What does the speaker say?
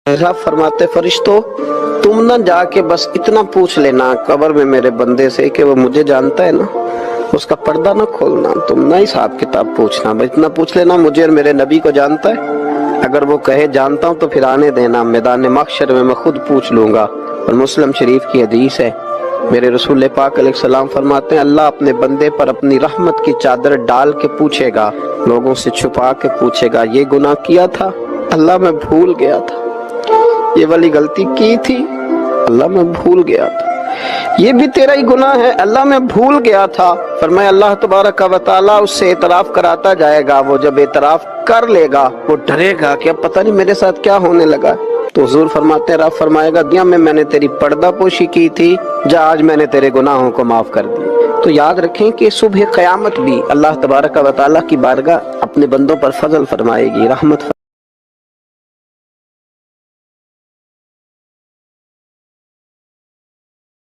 साहब फरमाते फरिश्तों तुम ना जाके बस इतना पूछ लेना कब्र में मेरे बंदे से कि वो मुझे जानता है ना, उसका पर्दा ना खोलना, तुम ना हिसाब किताब पूछना, बस इतना पूछ लेना मुझे और मेरे नबी को जानता है। अगर वो कहे जानता हूँ तो फिर आने देना, मैदान महशर में मैं खुद पूछ लूंगा। और मुस्लिम शरीफ की हदीस है, मेरे रसूल पाक अलैहिस्सलाम फरमाते हैं अल्लाह अपने बंदे पर अपनी रहमत की चादर डाल के पूछेगा, लोगों से छुपा के पूछेगा, ये गुनाह किया था अल्लाह मैं भूल गया था, ये वाली गलती की थी अल्लाह मैं भूल गया था, ये भी तेरा ही गुनाह है अल्लाह मैं भूल गया था। फरमाया अल्लाह तबारक व तआला उससे एतराफ कराता जाएगा। वो जब एतराफ कर लेगा वो डरेगा कि अब पता नहीं मेरे साथ क्या होने लगा। तो हुजूर फरमाते हैं रब फरमाएगा दुनिया में मैंने तेरी पर्दा पोशी की थी, जा आज मैंने तेरे गुनाहों को माफ कर दिया। तो याद रखें कि सुबह क़यामत भी अल्लाह तबारक व तआला की बारगाह अपने बंदों पर फजल फरमाएगी, रहमत